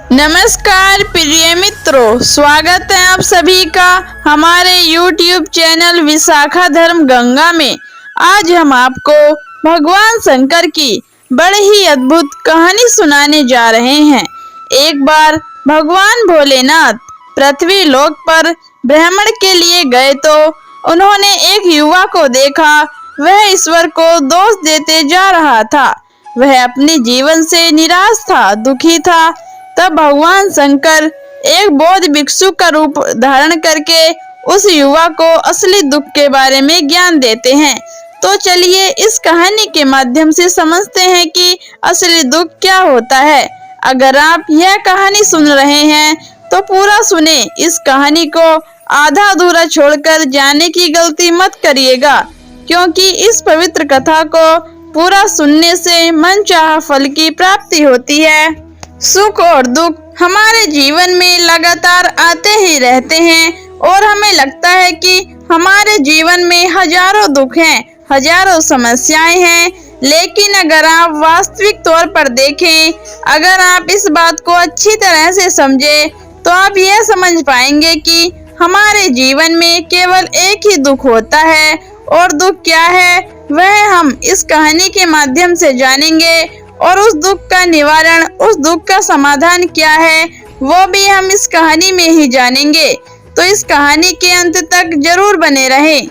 नमस्कार प्रिय मित्रों, स्वागत है आप सभी का हमारे YouTube चैनल विशाखा धर्म गंगा में। आज हम आपको भगवान शंकर की बड़ी ही अद्भुत कहानी सुनाने जा रहे हैं। एक बार भगवान भोलेनाथ पृथ्वी लोक पर भ्रमण के लिए गए तो उन्होंने एक युवा को देखा। वह ईश्वर को दोष देते जा रहा था। वह अपने जीवन से निराश था, दुखी था। तब भगवान शंकर एक बौद्ध भिक्षु का रूप धारण करके उस युवा को असली दुख के बारे में ज्ञान देते हैं। तो चलिए इस कहानी के माध्यम से समझते हैं कि असली दुख क्या होता है। अगर आप यह कहानी सुन रहे हैं तो पूरा सुने। इस कहानी को आधा अधूरा छोड़कर जाने की गलती मत करिएगा, क्योंकि इस पवित्र कथा को पूरा सुनने से मनचाहा फल की प्राप्ति होती है। सुख और दुख हमारे जीवन में लगातार आते ही रहते हैं और हमें लगता है कि हमारे जीवन में हजारों दुख हैं, हजारों समस्याएं हैं। लेकिन अगर आप वास्तविक तौर पर देखें, अगर आप इस बात को अच्छी तरह से समझें, तो आप यह समझ पाएंगे कि हमारे जीवन में केवल एक ही दुख होता है। और दुख क्या है वह हम इस कहानी के माध्यम से जानेंगे, और उस दुख का निवारण, उस दुख का समाधान क्या है वो भी हम इस कहानी में ही जानेंगे। तो इस कहानी के अंत तक जरूर बने रहें।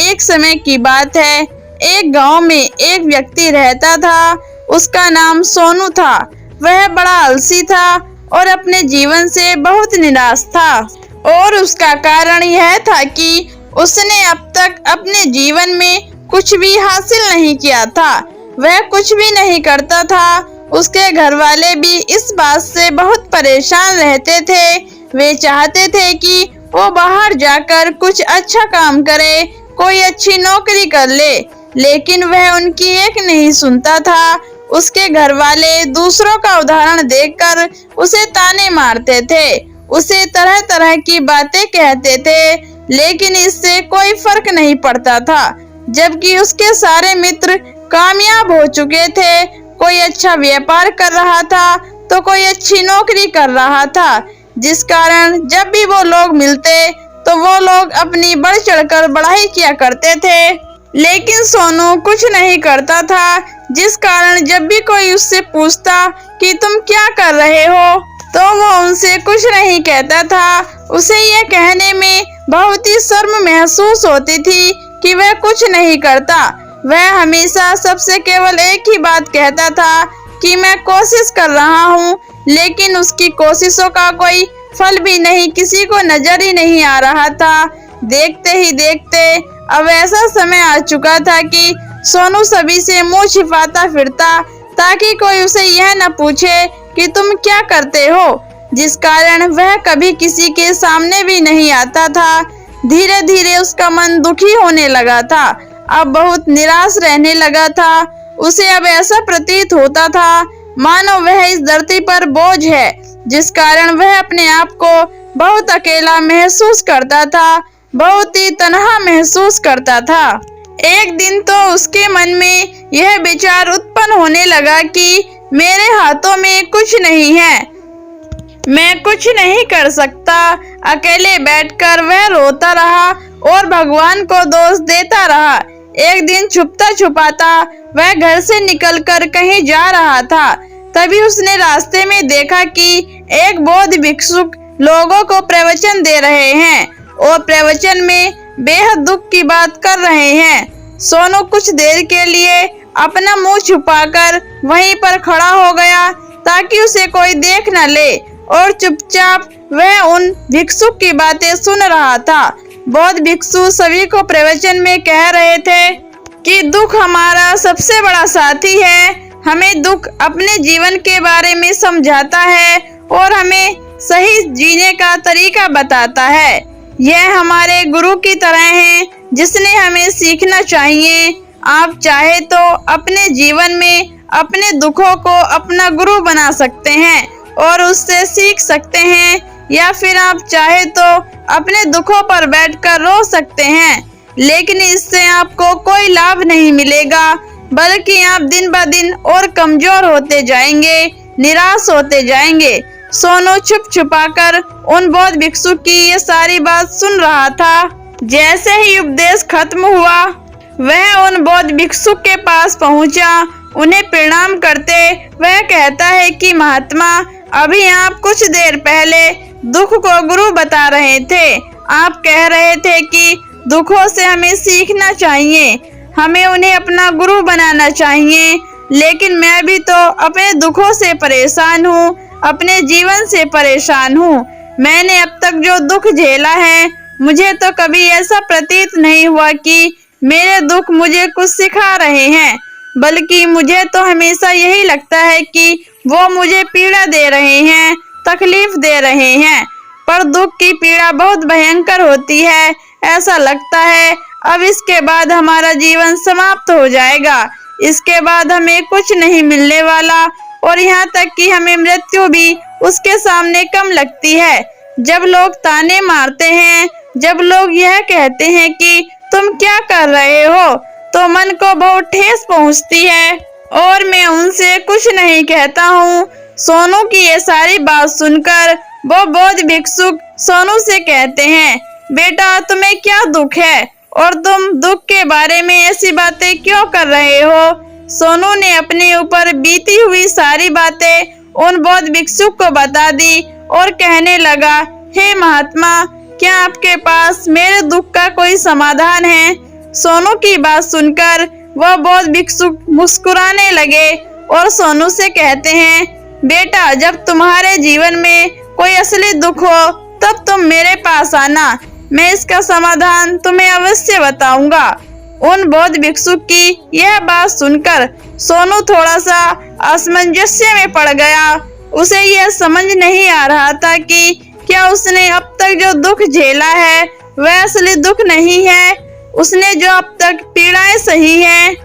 एक समय की बात है, एक गांव में एक व्यक्ति रहता था। उसका नाम सोनू था। वह बड़ा आलसी था और अपने जीवन से बहुत निराश था। और उसका कारण यह था कि उसने अब तक अपने जीवन में कुछ भी हासिल नहीं किया था। वह कुछ भी नहीं करता था। उसके घर वाले भी इस बात से बहुत परेशान रहते थे। वे चाहते थे कि वो बाहर जाकर कुछ अच्छा काम करे, कोई अच्छी नौकरी कर ले, लेकिन वह उनकी एक नहीं सुनता था। उसके घर वाले दूसरों का उदाहरण देखकर उसे ताने मारते थे, उसे तरह तरह की बातें कहते थे, लेकिन इससे कोई फर्क नहीं पड़ता था। जबकि उसके सारे मित्र कामयाब हो चुके थे। कोई अच्छा व्यापार कर रहा था तो कोई अच्छी नौकरी कर रहा था, जिस कारण जब भी वो लोग मिलते तो वो लोग अपनी बढ़ चढ़कर बढ़ाई किया करते थे। लेकिन सोनू कुछ नहीं करता था, जिस कारण जब भी कोई उससे पूछता कि तुम क्या कर रहे हो, तो वो उनसे कुछ नहीं कहता था। उसे यह कहने में बहुत ही शर्म महसूस होती थी कि वह कुछ नहीं करता। वह हमेशा सबसे केवल एक ही बात कहता था कि मैं कोशिश कर रहा हूँ, लेकिन उसकी कोशिशों का कोई फल भी नहीं किसी को नजर ही नहीं आ रहा था। देखते ही देखते अब ऐसा समय आ चुका था कि सोनू सभी से मुंह छिपाता फिरता, ताकि कोई उसे यह न पूछे कि तुम क्या करते हो, जिस कारण वह कभी किसी के सामने भी नहीं आता था। धीरे धीरे उसका मन दुखी होने लगा था, अब बहुत निराश रहने लगा था। उसे अब ऐसा प्रतीत होता था मानो वह इस धरती पर बोझ है, जिस कारण वह अपने आप को बहुत अकेला महसूस करता था, बहुत ही तन्हा महसूस करता था। एक दिन तो उसके मन में यह विचार उत्पन्न होने लगा कि मेरे हाथों में कुछ नहीं है, मैं कुछ नहीं कर सकता। अकेले बैठकर वह रोता रहा और भगवान को दोष देता रहा। एक दिन छुपता छुपाता वह घर से निकलकर कहीं जा रहा था। तभी उसने रास्ते में देखा कि एक बौद्ध भिक्षु लोगों को प्रवचन दे रहे हैं और प्रवचन में बेहद दुख की बात कर रहे हैं। सोनू कुछ देर के लिए अपना मुंह छुपाकर वहीं पर खड़ा हो गया, ताकि उसे कोई देख न ले, और चुपचाप वह उन भिक्षुक की बातें सुन रहा था। बौद्ध भिक्षु सभी को प्रवचन में कह रहे थे कि दुख हमारा सबसे बड़ा साथी है। हमें दुख अपने जीवन के बारे में समझाता है और हमें सही जीने का तरीका बताता है। यह हमारे गुरु की तरह है, जिसने हमें सीखना चाहिए। आप चाहे तो अपने जीवन में अपने दुखों को अपना गुरु बना सकते हैं और उससे सीख सकते हैं, या फिर आप चाहे तो अपने दुखों पर बैठकर रो सकते हैं, लेकिन इससे आपको कोई लाभ नहीं मिलेगा, बल्कि आप दिन ब दिन और कमजोर होते जाएंगे, निराश होते जाएंगे। सोनू छुप छुपाकर उन बौद्ध भिक्षु की ये सारी बात सुन रहा था। जैसे ही उपदेश खत्म हुआ, वह उन बौद्ध भिक्षु के पास पहुंचा। उन्हें प्रणाम करते वह कहता है कि महात्मा, अभी आप कुछ देर पहले दुख को गुरु बता रहे थे। आप कह रहे थे कि दुखों से हमें सीखना चाहिए, हमें उन्हें अपना गुरु बनाना चाहिए। लेकिन मैं भी तो अपने दुखों से परेशान हूँ, अपने जीवन से परेशान हूँ। मैंने अब तक जो दुख झेला है, मुझे तो कभी ऐसा प्रतीत नहीं हुआ कि मेरे दुख मुझे कुछ सिखा रहे हैं, बल्कि मुझे तो हमेशा यही लगता है कि वो मुझे पीड़ा दे रहे हैं, तकलीफ दे रहे हैं। पर दुख की पीड़ा बहुत भयंकर होती है। ऐसा लगता है अब इसके बाद हमारा जीवन समाप्त हो जाएगा, इसके बाद हमें कुछ नहीं मिलने वाला, और यहाँ तक कि हमें मृत्यु भी उसके सामने कम लगती है। जब लोग ताने मारते हैं, जब लोग यह कहते हैं कि तुम क्या कर रहे हो, तो मन को बहुत ठेस पहुँचती है और मैं उनसे कुछ नहीं कहता हूँ। सोनू की ये सारी बात सुनकर वो बौद्ध भिक्षुक सोनू से कहते हैं, बेटा तुम्हें क्या दुख है और तुम दुख के बारे में ऐसी बातें क्यों कर रहे हो? सोनू ने अपने ऊपर बीती हुई सारी बातें उन बौद्ध भिक्षुक को बता दी और कहने लगा, हे महात्मा, क्या आपके पास मेरे दुख का कोई समाधान है? सोनू की बात सुनकर वह बौद्ध भिक्षुक मुस्कुराने लगे और सोनू से कहते हैं, बेटा जब तुम्हारे जीवन में कोई असली दुख हो तब तुम मेरे पास आना, मैं इसका समाधान तुम्हें अवश्य बताऊंगा। उन बौद्ध भिक्षुक की यह बात सुनकर सोनू थोड़ा सा असमंजस्य में पड़ गया। उसे यह समझ नहीं आ रहा था कि क्या उसने अब तक जो दुख झेला है वह असली दुख नहीं है। उसने जो अब तक पीड़ाएं सही हैं,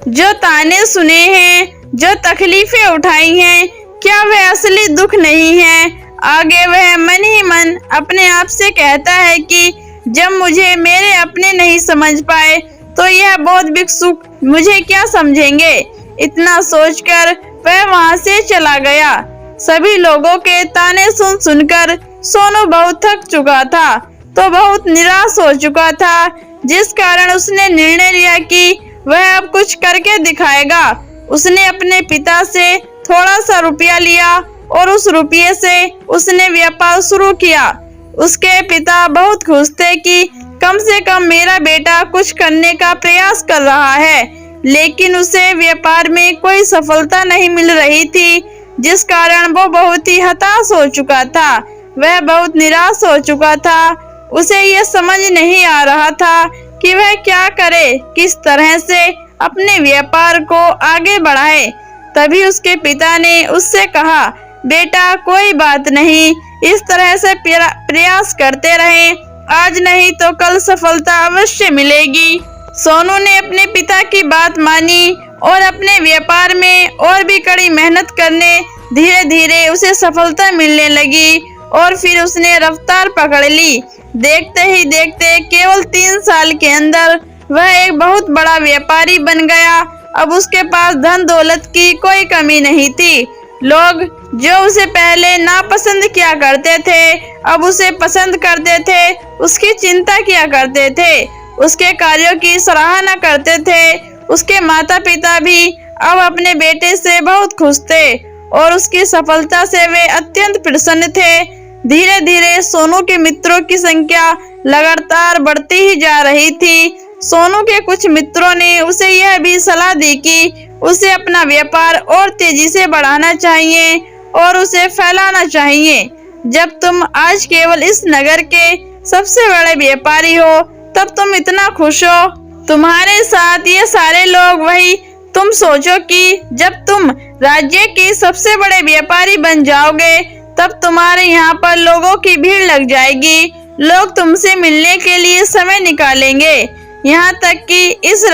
जो ताने सुने हैं, जो तकलीफें उठाई हैं, क्या वह असली दुख नहीं है? आगे वह मन ही मन अपने आप से कहता है कि जब मुझे मेरे अपने नहीं समझ पाए तो यह बौद्ध भिक्षुक मुझे क्या समझेंगे। इतना सोचकर वह वहां से चला गया। सभी लोगों के ताने सुन सुनकर सोनू बहुत थक चुका था, तो बहुत निराश हो चुका था, जिस कारण उसने निर्णय लिया कि वह अब कुछ करके दिखाएगा। उसने अपने पिता से थोड़ा सा रुपया लिया और उस रुपये से उसने व्यापार शुरू किया। उसके पिता बहुत खुश थे कि कम से कम मेरा बेटा कुछ करने का प्रयास कर रहा है, लेकिन उसे व्यापार में कोई सफलता नहीं मिल रही थी, जिस कारण वो बहुत ही हताश हो चुका था। वह बहुत निराश हो चुका था। उसे ये समझ नहीं आ रहा था कि वह क्या करे, किस तरह से अपने व्यापार को आगे बढ़ाए। तभी उसके पिता ने उससे कहा, बेटा कोई बात नहीं, इस तरह से प्रयास करते रहें, आज नहीं तो कल सफलता अवश्य मिलेगी। सोनू ने अपने पिता की बात मानी और अपने व्यापार में और भी कड़ी मेहनत करने धीरे धीरे उसे सफलता मिलने लगी और फिर उसने रफ्तार पकड़ ली। देखते ही देखते केवल 3 साल के अंदर वह एक बहुत बड़ा व्यापारी बन गया। अब उसके पास धन दौलत की कोई कमी नहीं थी। लोग जो उसे पहले नापसंद किया करते थे, अब उसे पसंद करते थे, उसकी चिंता किया करते थे, उसके कार्यों की सराहना करते थे। उसके माता पिता भी अब अपने बेटे से बहुत खुश थे और उसकी सफलता से वे अत्यंत प्रसन्न थे। धीरे धीरे सोनू के मित्रों की संख्या लगातार बढ़ती ही जा रही थी। सोनू के कुछ मित्रों ने उसे यह भी सलाह दी कि उसे अपना व्यापार और तेजी से बढ़ाना चाहिए और उसे फैलाना चाहिए। जब तुम आज केवल इस नगर के सबसे बड़े व्यापारी हो, तब तुम इतना खुश हो, तुम्हारे साथ ये सारे लोग, वही तुम सोचो कि जब तुम राज्य के सबसे बड़े व्यापारी बन जाओगे, तब तुम्हारे यहाँ पर लोगों की भीड़ लग जाएगी। लोग तुमसे मिलने के लिए समय निकालेंगे। यहाँ तक कि इस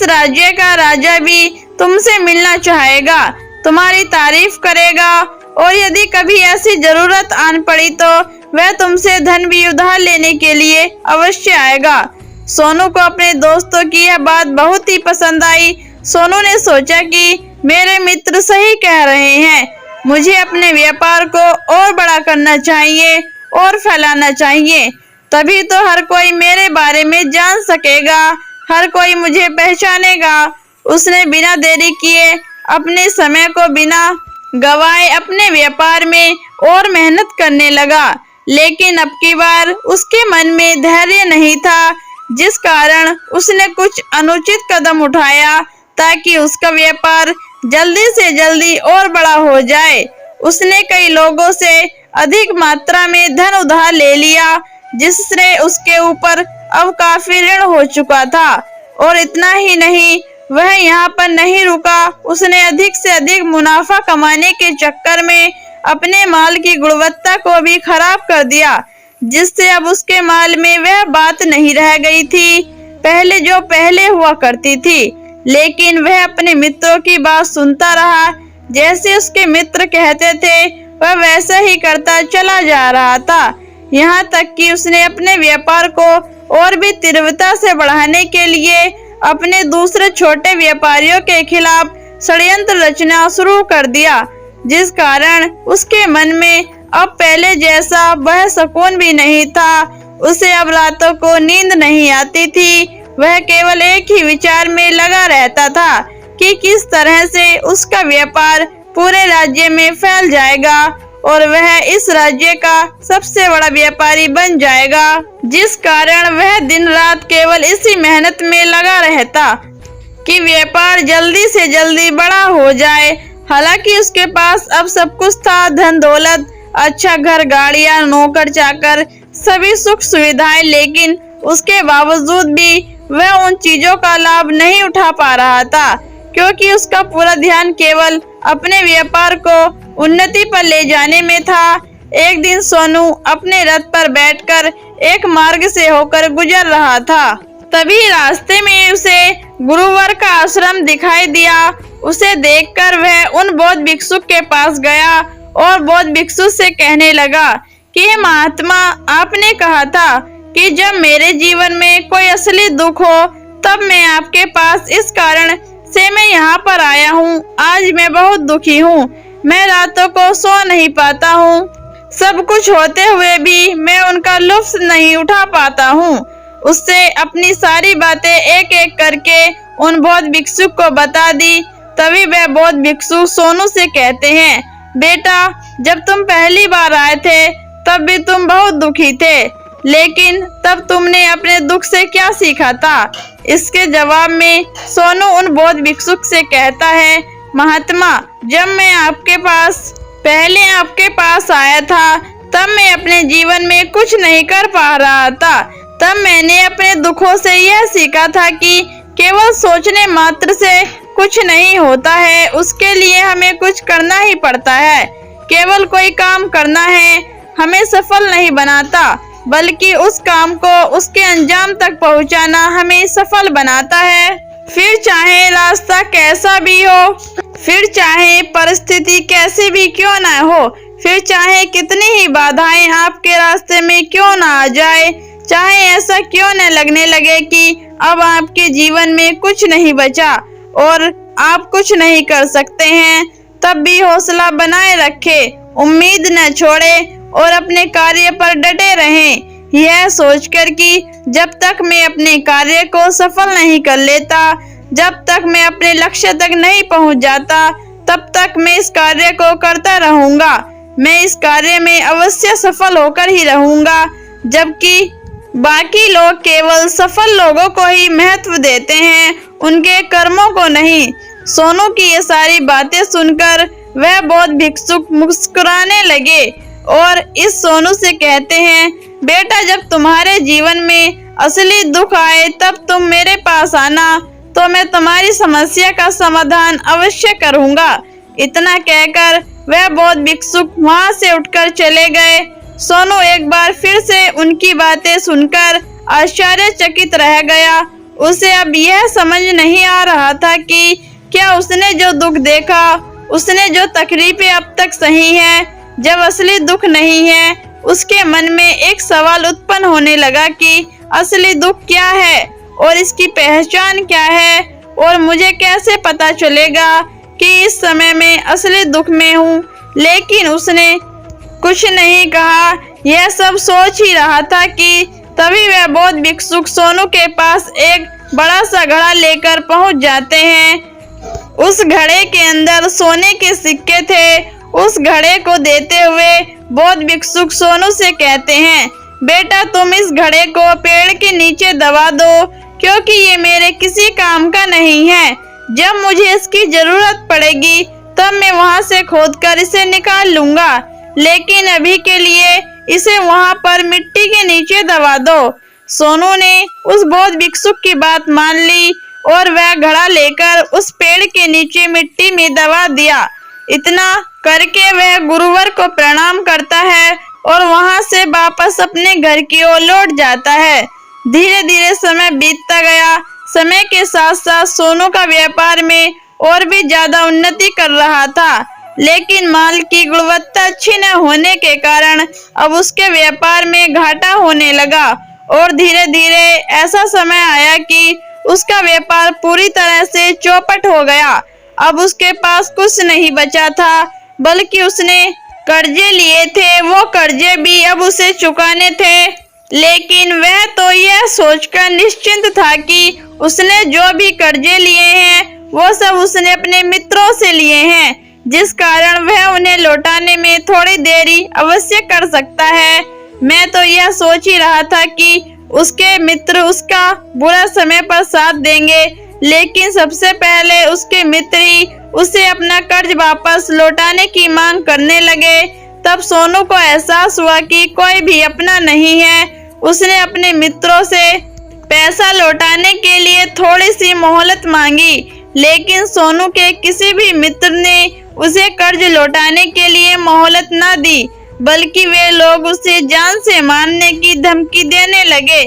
राज्य का राजा भी तुमसे मिलना चाहेगा, तुम्हारी तारीफ करेगा और यदि कभी ऐसी जरूरत आन पड़ी तो वह तुमसे धन भी उधार लेने के लिए अवश्य आएगा। सोनू को अपने दोस्तों की यह बात बहुत ही पसंद आई। सोनू ने सोचा कि मेरे मित्र सही कह रहे हैं, मुझे अपने व्यापार को और बड़ा करना चाहिए और फैलाना चाहिए, तभी तो हर कोई मेरे बारे में जान सकेगा, हर कोई मुझे पहचानेगा। उसने बिना देरी किए अपने समय को बिना गवाए अपने व्यापार में और मेहनत करने लगा। लेकिन अब की बार उसके मन में धैर्य नहीं था, जिस कारण उसने कुछ अनुचित कदम उठाया ताकि उसका व्यापार जल्दी से जल्दी और बड़ा हो जाए। उसने कई लोगों से अधिक मात्रा में धन उधार ले लिया, जिससे उसके ऊपर अब काफी ऋण हो चुका था। और इतना ही नहीं, वह यहाँ पर नहीं रुका, उसने अधिक से अधिक मुनाफा कमाने के चक्कर में अपने माल की गुणवत्ता को भी खराब कर दिया, जिससे अब उसके माल में वह बात नहीं रह गई थी पहले जो पहले हुआ करती थी। लेकिन वह अपने मित्रों की बात सुनता रहा, जैसे उसके मित्र कहते थे वह वैसा ही करता चला जा रहा था। यहाँ तक कि उसने अपने व्यापार को और भी तीव्रता से बढ़ाने के लिए अपने दूसरे छोटे व्यापारियों के खिलाफ षड्यंत्र रचना शुरू कर दिया, जिस कारण उसके मन में अब पहले जैसा वह सुकून भी नहीं था। उसे अब रातों को नींद नहीं आती थी, वह केवल एक ही विचार में लगा रहता था कि किस तरह से उसका व्यापार पूरे राज्य में फैल जाएगा और वह इस राज्य का सबसे बड़ा व्यापारी बन जाएगा, जिस कारण वह दिन रात केवल इसी मेहनत में लगा रहता कि व्यापार जल्दी से जल्दी बड़ा हो जाए। हालांकि उसके पास अब सब कुछ था, धन दौलत, अच्छा घर, गाड़ियां, नौकर चाकर, सभी सुख सुविधाएं, लेकिन उसके बावजूद भी वह उन चीजों का लाभ नहीं उठा पा रहा था, क्योंकि उसका पूरा ध्यान केवल अपने व्यापार को उन्नति पर ले जाने में था। एक दिन सोनू अपने रथ पर बैठकर एक मार्ग से होकर गुजर रहा था। तभी रास्ते में उसे गुरुवर का आश्रम दिखाई दिया। उसे देखकर वह उन बौद्ध भिक्षु के पास गया और बौद्ध भिक्षु से कहने लगा कि महात्मा, आपने कहा था कि जब मेरे जीवन में कोई असली दुख हो तब मैं आपके पास, इस कारण से मैं यहाँ पर आया हूँ। आज मैं बहुत दुखी हूँ, मैं रातों को सो नहीं पाता हूँ, सब कुछ होते हुए भी मैं उनका लुत्फ नहीं उठा पाता हूँ। उससे अपनी सारी बातें एक एक करके उन बौद्ध भिक्षु को बता दी। तभी वह बौद्ध भिक्षु सोनू से कहते हैं, बेटा, जब तुम पहली बार आए थे तब भी तुम बहुत दुखी थे, लेकिन तब तुमने अपने दुख से क्या सीखा था? इसके जवाब में सोनू उन बौद्ध भिक्षु से कहता है, महात्मा, जब मैं पहले आपके पास आया था तब मैं अपने जीवन में कुछ नहीं कर पा रहा था। तब मैंने अपने दुखों से यह सीखा था कि केवल सोचने मात्र से कुछ नहीं होता है, उसके लिए हमें कुछ करना ही पड़ता है। केवल कोई काम करना है हमें सफल नहीं बनाता, बल्कि उस काम को उसके अंजाम तक पहुंचाना हमें सफल बनाता है। फिर चाहे रास्ता कैसा भी हो, फिर चाहे परिस्थिति कैसी भी क्यों ना हो, फिर चाहे कितनी ही बाधाएं आपके रास्ते में क्यों ना आ जाए, चाहे ऐसा क्यों न लगने लगे कि अब आपके जीवन में कुछ नहीं बचा और आप कुछ नहीं कर सकते हैं, तब भी हौसला बनाए रखें, उम्मीद न छोड़े और अपने कार्य पर डटे रहें, यह सोचकर कि जब तक मैं अपने कार्य को सफल नहीं कर लेता, जब तक मैं अपने लक्ष्य तक नहीं पहुंच जाता, तब तक मैं इस कार्य को करता रहूंगा। मैं इस कार्य में अवश्य सफल होकर ही रहूंगा, जबकि बाकी लोग केवल सफल लोगों को ही महत्व देते हैं, उनके कर्मों को नहीं। सोनू की ये सारी बातें सुनकर वह बौद्ध भिक्षुक मुस्कुराने लगे और इस सोनू से कहते हैं, बेटा, जब तुम्हारे जीवन में असली दुख आए तब तुम मेरे पास आना, तो मैं तुम्हारी समस्या का समाधान अवश्य करूंगा। इतना कहकर वह बौद्ध भिक्षुक वहां से उठकर चले गए। सोनू एक बार फिर से उनकी बातें सुनकर आश्चर्यचकित रह गया। उसे अब यह समझ नहीं आ रहा था कि क्या उसने जो दुख देखा, उसने जो तकलीफें अब तक सही है, जब असली दुख नहीं है। उसके मन में एक सवाल उत्पन्न होने लगा कि असली दुख क्या है और इसकी पहचान क्या है, और मुझे कैसे पता चलेगा कि इस समय मैं असली दुख में हूँ लेकिन उसने कुछ नहीं कहा। यह सब सोच ही रहा था कि तभी वह बौद्ध भिक्षुक सोनू के पास एक बड़ा सा घड़ा लेकर पहुंच जाते हैं। उस घड़े के अंदर सोने के सिक्के थे। उस घड़े को देते हुए बौद्ध भिक्षुक सोनू से कहते हैं, बेटा तुम इस घड़े को पेड़ के नीचे दबा दो, क्योंकि ये मेरे किसी काम का नहीं है। जब मुझे इसकी जरूरत पड़ेगी तब मैं वहाँ से खोदकर इसे निकाल लूंगा, लेकिन अभी के लिए इसे वहाँ पर मिट्टी के नीचे दबा दो। सोनू ने उस बौद्ध भिक्षुक की बात मान ली और वह घड़ा लेकर उस पेड़ के नीचे मिट्टी में दबा दिया। इतना करके वह गुरुवर को प्रणाम करता है और वहाँ से वापस अपने घर की ओर लौट जाता है। धीरे धीरे समय बीतता गया। समय के साथ साथ सोनू का व्यापार में और भी ज्यादा उन्नति कर रहा था, लेकिन माल की गुणवत्ता अच्छी न होने के कारण अब उसके व्यापार में घाटा होने लगा और धीरे धीरे ऐसा समय आया कि उसका व्यापार पूरी तरह से चौपट हो गया। अब उसके पास कुछ नहीं बचा था, बल्कि उसने कर्जे लिए थे, वो कर्जे भी अब उसे चुकाने थे। लेकिन वह तो यह सोचकर निश्चिंत था कि उसने जो भी कर्जे लिए हैं वो सब उसने अपने मित्रों से लिए हैं, जिस कारण वह उन्हें लौटाने में थोड़ी देरी अवश्य कर सकता है। मैं तो यह सोच ही रहा था कि उसके मित्र उसका बुरा समय पर साथ देंगे, लेकिन सबसे पहले उसके मित्र ही उसे अपना कर्ज वापस लौटाने की मांग करने लगे। तब सोनू को एहसास हुआ कि कोई भी अपना नहीं है। उसने अपने मित्रों से पैसा लौटाने के लिए थोड़ी सी मोहलत मांगी, लेकिन सोनू के किसी भी मित्र ने उसे कर्ज लौटाने के लिए मोहलत न दी, बल्कि वे लोग उसे जान से मारने की धमकी देने लगे।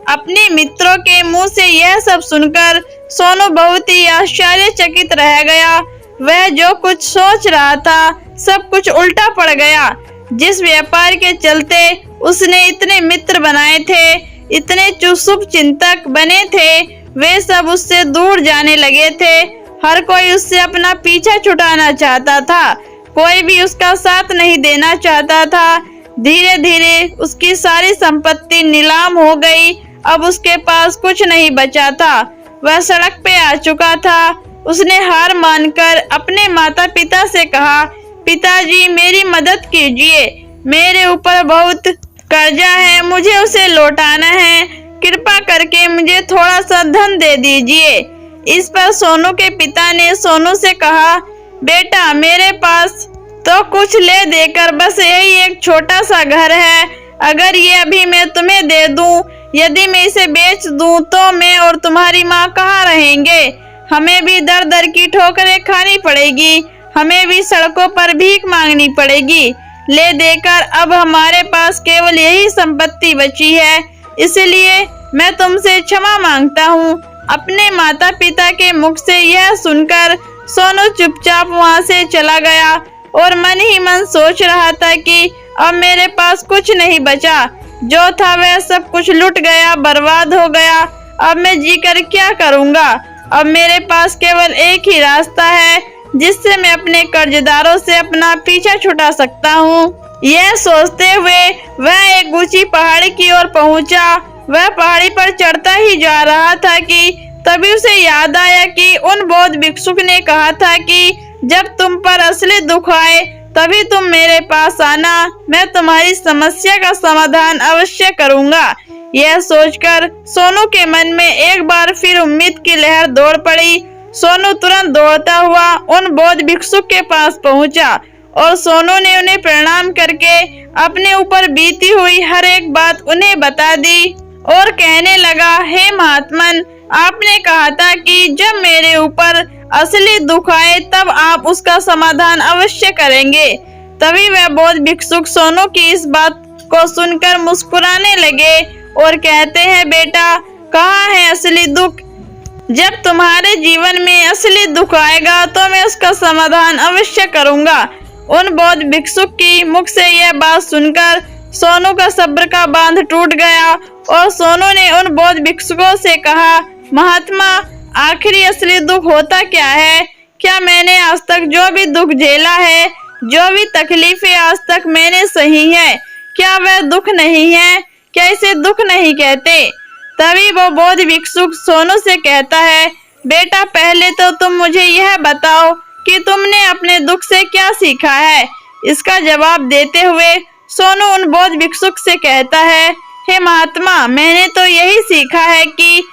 अपने मित्रों के मुंह से यह सब सुनकर सोनू बहुत ही आश्चर्यचकित रह गया। वह जो कुछ सोच रहा था सब कुछ उल्टा पड़ गया। जिस व्यापार के चलते उसने इतने मित्र बनाए थे, इतने शुभ चिंतक बने थे, वे सब उससे दूर जाने लगे थे। हर कोई उससे अपना पीछा छुड़ाना चाहता था, कोई भी उसका साथ नहीं देना चाहता था। धीरे धीरे उसकी सारी संपत्ति नीलाम हो गई। अब उसके पास कुछ नहीं बचा था। वह सड़क पे आ चुका था। उसने हार मानकर अपने माता पिता से कहा, पिताजी मेरी मदद कीजिए, मेरे ऊपर बहुत कर्जा है, मुझे उसे लौटाना है, कृपा करके मुझे थोड़ा सा धन दे दीजिए। इस पर सोनू के पिता ने सोनू से कहा, बेटा मेरे पास तो कुछ ले देकर बस यही एक छोटा सा घर है। अगर ये अभी मैं तुम्हें दे दूं, यदि मैं इसे बेच दूं तो मैं और तुम्हारी माँ कहाँ रहेंगे? हमें भी दर दर की ठोकरें खानी पड़ेगी, हमें भी सड़कों पर भीख मांगनी पड़ेगी। ले देकर अब हमारे पास केवल यही संपत्ति बची है, इसलिए मैं तुमसे क्षमा मांगता हूँ। अपने माता पिता के मुख से यह सुनकर सोनू चुपचाप वहाँ से चला गया और मन ही मन सोच रहा था कि अब मेरे पास कुछ नहीं बचा, जो था वह सब कुछ लुट गया, बर्बाद हो गया। अब मैं जीकर क्या करूँगा? अब मेरे पास केवल एक ही रास्ता है जिससे मैं अपने कर्जदारों से अपना पीछा छुड़ा सकता हूँ। यह सोचते हुए वह एक ऊंची पहाड़ी की ओर पहुंचा। वह पहाड़ी पर चढ़ता ही जा रहा था कि तभी उसे याद आया कि उन बौद्ध भिक्षुक ने कहा था कि जब तुम पर असली दुख आए तभी तुम मेरे पास आना, मैं तुम्हारी समस्या का समाधान अवश्य करूँगा। यह सोचकर सोनू के मन में एक बार फिर उम्मीद की लहर दौड़ पड़ी। सोनू तुरंत दौड़ता हुआ उन बौद्ध भिक्षुक के पास पहुंचा और सोनू ने उन्हें प्रणाम करके अपने ऊपर बीती हुई हर एक बात उन्हें बता दी और कहने लगा, हे महात्मन, आपने कहा था कि जब मेरे ऊपर असली दुख आए तब आप उसका समाधान अवश्य करेंगे। तभी वह बौद्ध भिक्षुक सोनू की इस बात को सुनकर मुस्कुराने लगे और कहते हैं, बेटा कहाँ है असली दुख? जब तुम्हारे जीवन में असली दुख आएगा तो मैं उसका समाधान अवश्य करूंगा। उन बौद्ध भिक्षुक की मुख से यह बात सुनकर सोनू का सब्र का बांध टूट गया और सोनू ने उन बौद्ध भिक्षुकों से कहा, महात्मा आखिरी असली दुख होता क्या है? क्या मैंने आज तक जो भी दुख झेला है जो भी तकलीफें आज तक मैंने सही है, क्या वह दुख नहीं है? क्या इसे दुख नहीं कहते? तभी वो बौद्ध भिक्षुक सोनू से कहता है, बेटा पहले तो तुम मुझे यह बताओ कि तुमने अपने दुख से क्या सीखा है। इसका जवाब देते हुए सोनू उन बौद्ध भिक्षुक से कहता है, हे महात्मा, मैंने तो यही सीखा है कि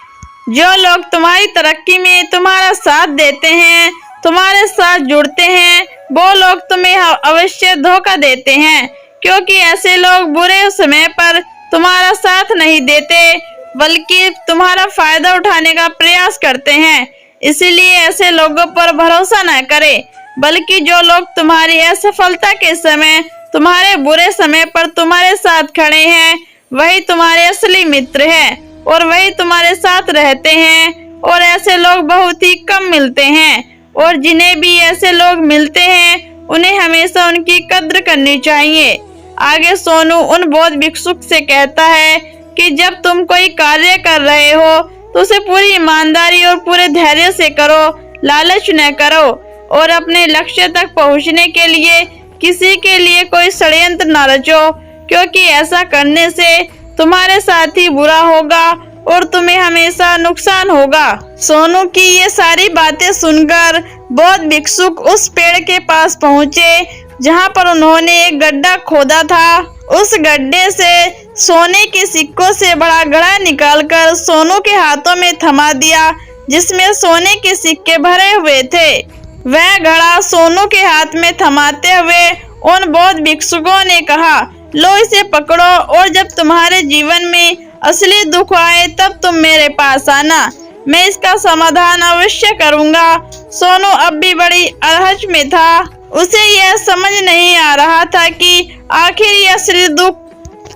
जो लोग तुम्हारी तरक्की में तुम्हारा साथ देते हैं, तुम्हारे साथ जुड़ते हैं, वो लोग तुम्हें अवश्य धोखा देते हैं, क्योंकि ऐसे लोग बुरे समय पर तुम्हारा साथ नहीं देते बल्कि तुम्हारा फायदा उठाने का प्रयास करते हैं। इसीलिए ऐसे लोगों पर भरोसा न करें, बल्कि जो लोग तुम्हारी असफलता के समय, तुम्हारे बुरे समय पर तुम्हारे साथ खड़े हैं, वही तुम्हारे असली मित्र हैं और वही तुम्हारे साथ रहते हैं। और ऐसे लोग बहुत ही कम मिलते हैं, और जिन्हें भी ऐसे लोग मिलते हैं उन्हें हमेशा उनकी कद्र करनी चाहिए। आगे सोनू उन बौद्ध भिक्षुक से कहता है कि जब तुम कोई कार्य कर रहे हो तो उसे पूरी ईमानदारी और पूरे धैर्य से करो, लालच न करो, और अपने लक्ष्य तक पहुंचने के लिए किसी के लिए कोई षड्यंत्र न रचो, क्योंकि ऐसा करने से तुम्हारे साथ ही बुरा होगा और तुम्हें हमेशा नुकसान होगा। सोनू की ये सारी बातें सुनकर बौद्ध भिक्षुक उस पेड़ के पास पहुँचे जहाँ पर उन्होंने एक गड्ढा खोदा था। उस गड्ढे से सोने के सिक्कों से बड़ा घड़ा निकालकर सोनू के हाथों में थमा दिया, जिसमें सोने के सिक्के भरे हुए थे। वह घड़ा सोनू के हाथ में थमाते हुए उन बौद्ध भिक्षुकों ने कहा, लो इसे पकड़ो, और जब तुम्हारे जीवन में असली दुख आए तब तुम मेरे पास आना, मैं इसका समाधान अवश्य करूंगा। सोनू अब भी बड़ी अरहज में था। उसे यह समझ नहीं आ रहा था कि आखिर यह असली दुख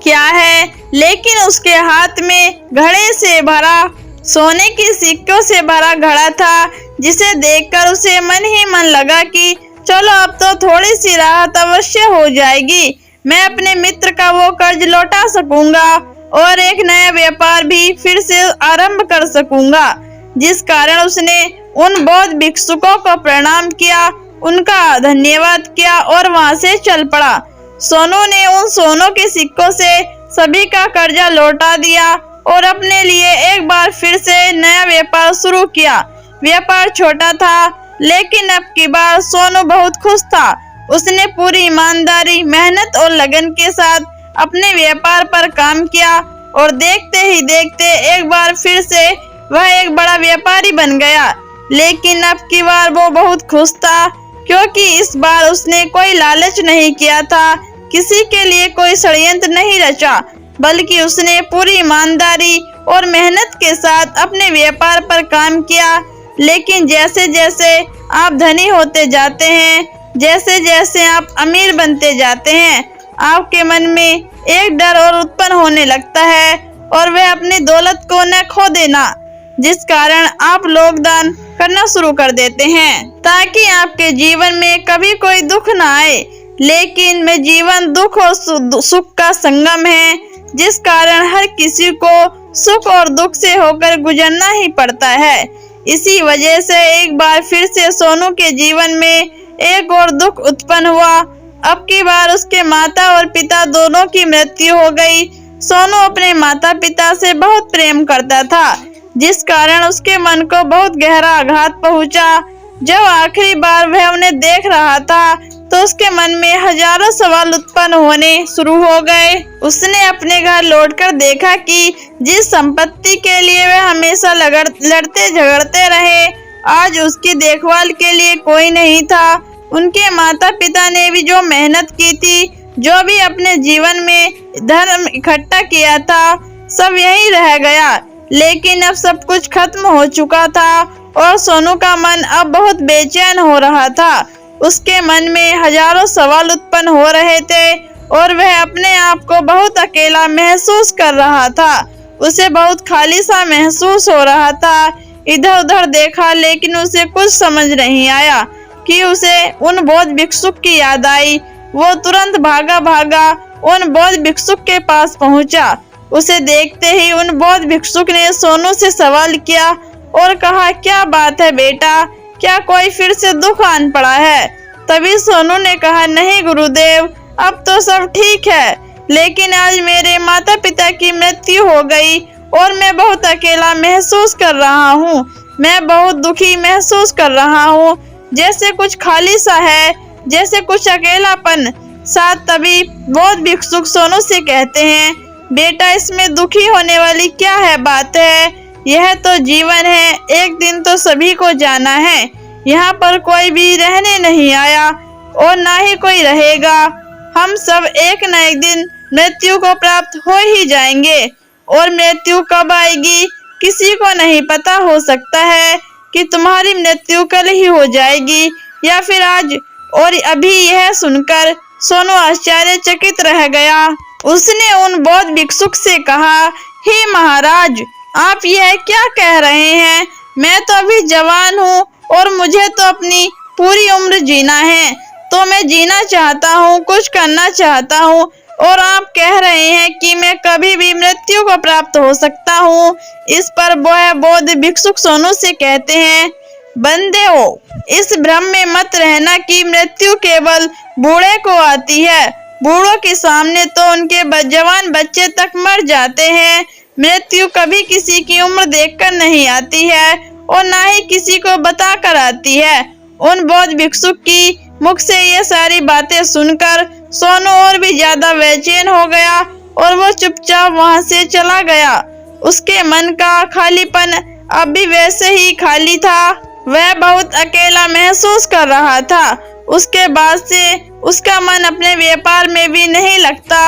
क्या है, लेकिन उसके हाथ में घड़े से भरा, सोने के सिक्कों से भरा घड़ा था, जिसे देखकर उसे मन ही मन लगा कि चलो अब तो थोड़ी सी राहत अवश्य हो जाएगी, मैं अपने मित्र का वो कर्ज लौटा सकूंगा और एक नया व्यापार भी फिर से आरंभ कर सकूंगा। जिस कारण उसने उन बौद्ध भिक्षुकों को प्रणाम किया, उनका धन्यवाद किया और वहां से चल पड़ा। सोनू ने उन सोनों के सिक्कों से सभी का कर्जा लौटा दिया और अपने लिए एक बार फिर से नया व्यापार शुरू किया। व्यापार छोटा था, लेकिन अब की बार सोनू बहुत खुश था। उसने पूरी ईमानदारी, मेहनत और लगन के साथ अपने व्यापार पर काम किया और देखते ही देखते एक बार फिर से वह एक बड़ा व्यापारी बन गया। लेकिन अब की बार वो बहुत खुश था, क्योंकि इस बार उसने कोई लालच नहीं किया था, किसी के लिए कोई षड्यंत्र नहीं रचा, बल्कि उसने पूरी ईमानदारी और मेहनत के साथ अपने व्यापार पर काम किया। लेकिन जैसे जैसे आप धनी होते जाते हैं, जैसे जैसे आप अमीर बनते जाते हैं, आपके मन में एक डर और उत्पन्न होने लगता है, और वह अपनी दौलत को न खो देना, जिस कारण आप लोग दान करना शुरू कर देते हैं, ताकि आपके जीवन में कभी कोई दुख न आए। लेकिन में जीवन दुख और सुख का संगम है, जिस कारण हर किसी को सुख और दुख से होकर गुजरना ही पड़ता है। इसी वजह से एक बार फिर से सोनू के जीवन में एक और दुख उत्पन्न हुआ। अब की बार उसके माता और पिता दोनों की मृत्यु हो गई। सोनू अपने माता पिता से बहुत प्रेम करता था, जिस कारण उसके मन को बहुत गहरा आघात पहुंचा। जब आखिरी बार वह उन्हें देख रहा था तो उसके मन में हजारों सवाल उत्पन्न होने शुरू हो गए। उसने अपने घर लौटकर देखा कि जिस संपत्ति के लिए वह हमेशा लड़ते झगड़ते रहे, आज उसकी देखभाल के लिए कोई नहीं था। उनके माता पिता ने भी जो मेहनत की थी, जो भी अपने जीवन में धन इकट्ठा किया था, सब यही रह गया। लेकिन अब सब कुछ खत्म हो चुका था और सोनू का मन अब बहुत बेचैन हो रहा था। उसके मन में हजारों सवाल उत्पन्न हो रहे थे और वह अपने आप को बहुत अकेला महसूस कर रहा था। उसे बहुत खाली सा महसूस हो रहा था। इधर उधर देखा, लेकिन उसे कुछ समझ नहीं आया कि उसे उन बौद्ध भिक्षुक की याद आई। वो तुरंत भागा भागा उन बौद्ध भिक्षुक के पास पहुंचा। उसे देखते ही उन बौद्ध भिक्षुक ने सोनू से सवाल किया और कहा, क्या बात है बेटा, क्या कोई फिर से दुख आन पड़ा है? तभी सोनू ने कहा, नहीं गुरुदेव, अब तो सब ठीक है, लेकिन आज मेरे माता पिता की मृत्यु हो गई और मैं बहुत अकेला महसूस कर रहा हूँ। मैं बहुत दुखी महसूस कर रहा हूँ, जैसे कुछ खाली सा है, जैसे कुछ अकेलापन साथ। तभी बौद्ध भिक्षुक सोनू से कहते हैं, बेटा, इसमें दुखी होने वाली क्या है बात है, यह तो जीवन है, एक दिन तो सभी को जाना है। यहाँ पर कोई भी रहने नहीं आया और ना ही कोई रहेगा। हम सब एक न एक दिन मृत्यु को प्राप्त हो ही जाएंगे, और मृत्यु कब आएगी किसी को नहीं पता। हो सकता है कि तुम्हारी मृत्यु कल ही हो जाएगी या फिर आज। और अभी यह सुनकर सोनू आश्चर्यचकित रह गया। उसने उन बौद्ध भिक्षुक से कहा, हे महाराज, आप यह क्या कह रहे हैं? मैं तो अभी जवान हूँ और मुझे तो अपनी पूरी उम्र जीना है, तो मैं जीना चाहता हूँ, कुछ करना चाहता हूँ, और आप कह रहे हैं कि मैं कभी भी मृत्यु को प्राप्त हो सकता हूँ। इस पर वह बौद्ध भिक्षुक सोनू से कहते हैं, बंदे हो, इस भ्रम में मत रहना कि मृत्यु केवल बूढ़े को आती है। बूढ़ों के सामने तो उनके जवान बच्चे तक मर जाते हैं। मृत्यु कभी किसी की उम्र देखकर नहीं आती है और ना ही किसी को बता कर आती है। उन बौद्ध भिक्षुक की मुख से ये सारी बातें सुनकर सोनू और भी ज्यादा बेचैन हो गया और वो चुपचाप वहां से चला गया। उसके मन का खालीपन अब भी वैसे ही खाली था। वह बहुत अकेला महसूस कर रहा था। उसके बाद से उसका मन अपने व्यापार में भी नहीं लगता।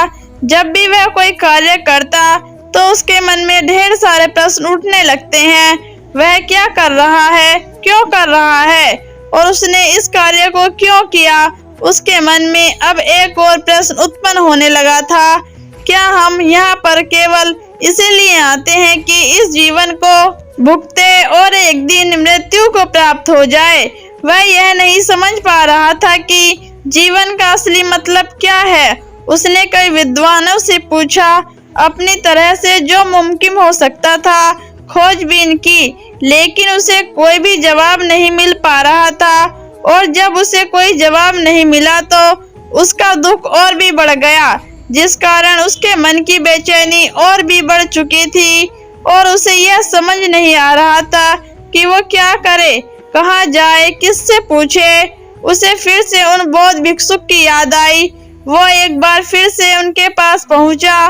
जब भी वह कोई कार्य करता तो उसके मन में ढेर सारे प्रश्न उठने लगते हैं। वह क्या कर रहा है, क्यों कर रहा है, और उसने इस कार्य को क्यों किया। उसके मन में अब एक और प्रश्न उत्पन्न होने लगा था, क्या हम यहाँ पर केवल इसीलिए आते हैं कि इस जीवन को भुगते और एक दिन मृत्यु को प्राप्त हो जाए। वह यह नहीं समझ पा रहा था कि जीवन का असली मतलब क्या है। उसने कई विद्वानों से पूछा, अपनी तरह से जो मुमकिन हो सकता था खोजबीन की, लेकिन उसे कोई भी जवाब नहीं मिल पा रहा था। और जब उसे कोई जवाब नहीं मिला तो उसका दुख और भी बढ़ गया, जिस कारण उसके मन की बेचैनी और भी बढ़ चुकी थी और उसे यह समझ नहीं आ रहा था कि वो क्या करे, कहाँ जाए, किससे पूछे। उसे फिर से उन बौद्ध भिक्षुक की याद आई। वो एक बार फिर से उनके पास पहुंचा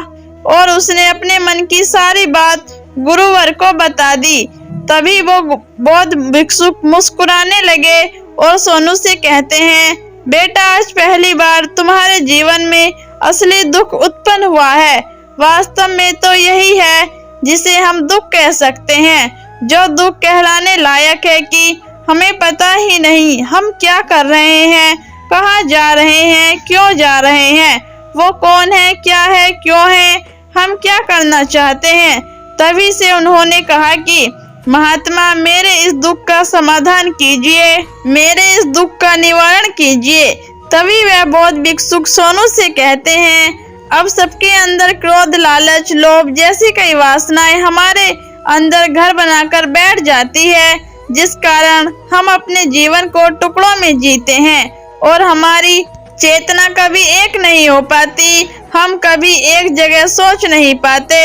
और उसने अपने मन की सारी बात गुरुवर को बता दी। तभी वो बौद्ध भिक्षुक मुस्कुराने लगे और सोनू से कहते हैं, बेटा, आज पहली बार तुम्हारे जीवन में असली दुख उत्पन्न हुआ है। वास्तव में तो यही है जिसे हम दुख कह सकते हैं, जो दुख कहलाने लायक है कि हमें पता ही नहीं हम क्या कर रहे हैं, कहाँ जा रहे हैं, क्यों जा रहे हैं, वो कौन है, क्या है, क्यों है, हम क्या करना चाहते हैं। तभी से उन्होंने कहा कि महात्मा, मेरे इस दुख का समाधान कीजिए, मेरे इस दुख का निवारण कीजिए। तभी वह बौद्ध भिक्षुक सोनू से कहते हैं, अब सबके अंदर क्रोध, लालच, लोभ जैसी कई वासनाएं हमारे अंदर घर बनाकर बैठ जाती है, जिस कारण हम अपने जीवन को टुकड़ों में जीते हैं और हमारी चेतना कभी एक नहीं हो पाती। हम कभी एक जगह सोच नहीं पाते,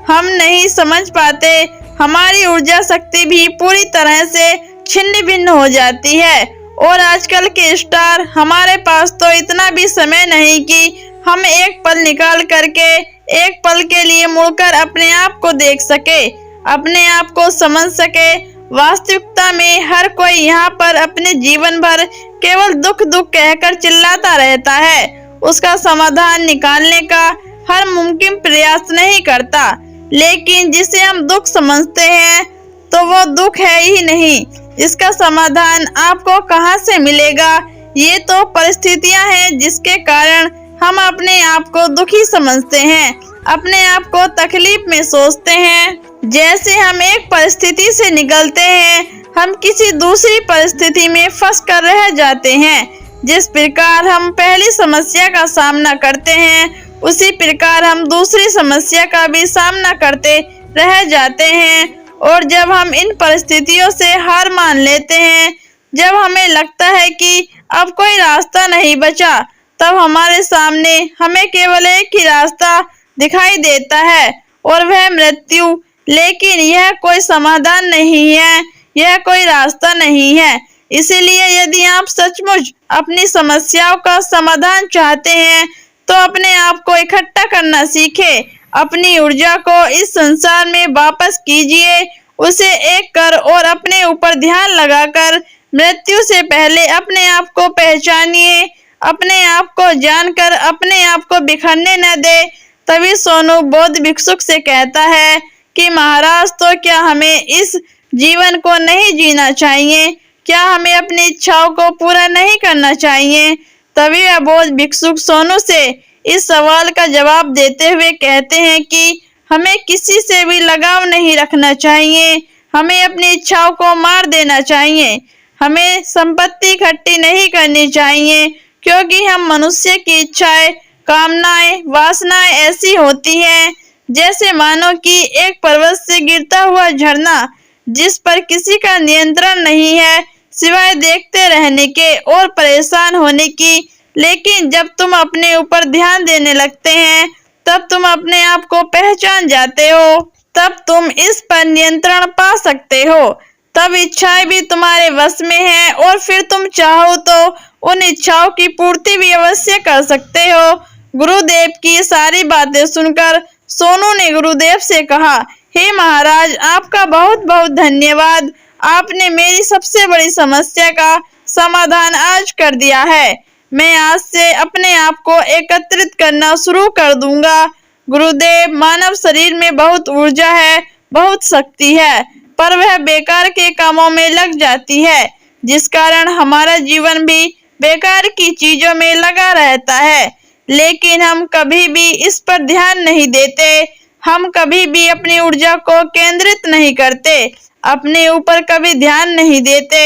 हम नहीं समझ पाते। हमारी ऊर्जा शक्ति भी पूरी तरह से छिन्न भिन्न हो जाती है। और आजकल के स्टार, हमारे पास तो इतना भी समय नहीं कि हम एक पल निकाल करके एक पल के लिए मुड़कर अपने आप को देख सके, अपने आप को समझ सके। वास्तविकता में हर कोई यहाँ पर अपने जीवन भर केवल दुख दुख कहकर चिल्लाता रहता है, उसका समाधान निकालने का हर मुमकिन प्रयास नहीं करता। लेकिन जिसे हम दुख समझते हैं तो वो दुख है ही नहीं। इसका समाधान आपको कहाँ से मिलेगा? ये तो परिस्थितियां हैं जिसके कारण हम अपने आप को दुखी समझते हैं, अपने आप को तकलीफ में सोचते हैं। जैसे हम एक परिस्थिति से निकलते हैं, हम किसी दूसरी परिस्थिति में फंस कर रह जाते हैं। जिस प्रकार हम पहली समस्या का सामना करते हैं, उसी प्रकार हम दूसरी समस्या का भी सामना करते रह जाते हैं। और जब हम इन परिस्थितियों से हार मान लेते हैं, जब हमें लगता है कि अब कोई रास्ता नहीं बचा, तब हमारे सामने हमें केवल एक ही रास्ता दिखाई देता है और वह मृत्यु। लेकिन यह कोई समाधान नहीं है, यह कोई रास्ता नहीं है। इसीलिए यदि आप सचमुच अपनी समस्याओं का समाधान चाहते हैं तो अपने आप को इकट्ठा करना सीखें। अपनी ऊर्जा को इस संसार में वापस कीजिए, उसे एक कर और अपने ऊपर ध्यान लगाकर मृत्यु से पहले अपने आप को पहचानिए। अपने आप को जानकर अपने आप को बिखरने न दे। तभी सोनू बौद्ध भिक्षुक से कहता है कि महाराज, तो क्या हमें इस जीवन को नहीं जीना चाहिए? क्या हमें अपनी इच्छाओं को पूरा नहीं करना चाहिए? तभी वह बौद्ध भिक्षुक सोनू से इस सवाल का जवाब देते हुए कहते हैं कि हमें किसी से भी लगाव नहीं रखना चाहिए, हमें अपनी इच्छाओं को मार देना चाहिए, हमें संपत्ति इकट्ठी नहीं करनी चाहिए, क्योंकि हम मनुष्य की इच्छाएं, कामनाएं, वासनाएं ऐसी होती हैं जैसे मानो कि एक पर्वत से गिरता हुआ झरना, जिस पर किसी का नियंत्रण नहीं है सिवाय देखते रहने के और परेशान होने की। लेकिन जब तुम अपने ऊपर ध्यान देने लगते हैं तब तुम अपने आप को पहचान जाते हो, तब तुम इस पर नियंत्रण पा सकते हो, तब इच्छाएं भी तुम्हारे वश में हैं और फिर तुम चाहो तो उन इच्छाओं की पूर्ति भी अवश्य कर सकते हो। गुरुदेव की सारी बातें सुनकर सोनू ने गुरुदेव से कहा, हे महाराज, आपका बहुत बहुत धन्यवाद। आपने मेरी सबसे बड़ी समस्या का समाधान आज कर दिया है। मैं आज से अपने आप को एकत्रित करना शुरू कर दूंगा। गुरुदेव, मानव शरीर में बहुत ऊर्जा है, बहुत शक्ति है, पर वह बेकार के कामों में लग जाती है, जिस कारण हमारा जीवन भी बेकार की चीजों में लगा रहता है। लेकिन हम कभी भी इस पर ध्यान नहीं देते, हम कभी भी अपनी ऊर्जा को केंद्रित नहीं करते, अपने ऊपर कभी ध्यान नहीं देते।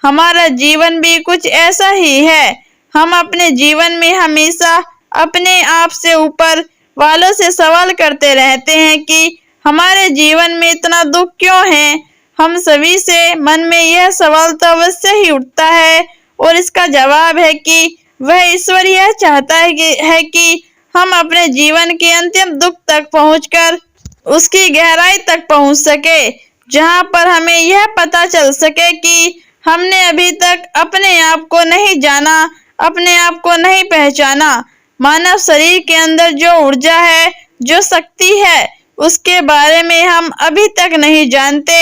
हमारा जीवन भी कुछ ऐसा ही है। हम अपने जीवन में हमेशा अपने आप से ऊपर वालों से सवाल करते रहते हैं कि हमारे जीवन में इतना दुख क्यों है। हम सभी से मन में यह सवाल तो अवश्य ही उठता है और इसका जवाब है कि वह ईश्वर यह चाहता है कि हम अपने जीवन के अंतिम दुख तक पहुंचकर उसकी गहराई तक पहुंच सके, जहां पर हमें यह पता चल सके कि हमने अभी तक अपने आप को नहीं जाना, अपने आप को नहीं पहचाना। मानव शरीर के अंदर जो ऊर्जा है, जो शक्ति है, उसके बारे में हम अभी तक नहीं जानते।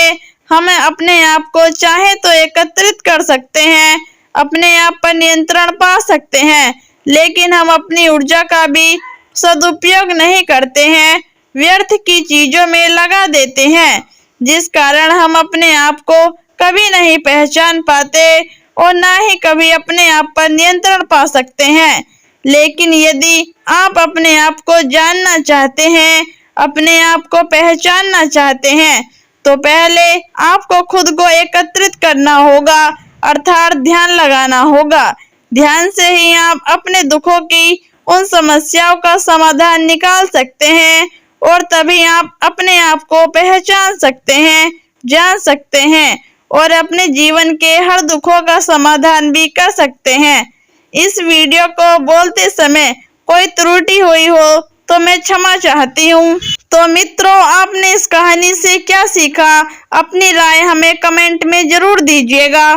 हम अपने आप को चाहे तो एकत्रित कर सकते हैं, अपने आप पर नियंत्रण पा सकते हैं, लेकिन हम अपनी ऊर्जा का भी सदुपयोग नहीं करते हैं, व्यर्थ की चीजों में लगा देते हैं, जिस कारण हम अपने आप को कभी नहीं पहचान पाते और ना ही कभी अपने आप पर नियंत्रण पा सकते हैं। लेकिन यदि आप अपने आप को जानना चाहते हैं, अपने आप को पहचानना चाहते हैं, तो पहले आपको खुद को एकत्रित करना होगा, अर्थात ध्यान लगाना होगा। ध्यान से ही आप अपने दुखों की उन समस्याओं का समाधान निकाल सकते हैं और तभी आप अपने आप को पहचान सकते हैं, जान सकते हैं और अपने जीवन के हर दुखों का समाधान भी कर सकते हैं। इस वीडियो को बोलते समय कोई त्रुटि हुई हो तो मैं क्षमा चाहती हूँ। तो मित्रों, आपने इस कहानी से क्या सीखा? अपनी राय हमें कमेंट में जरूर दीजिएगा।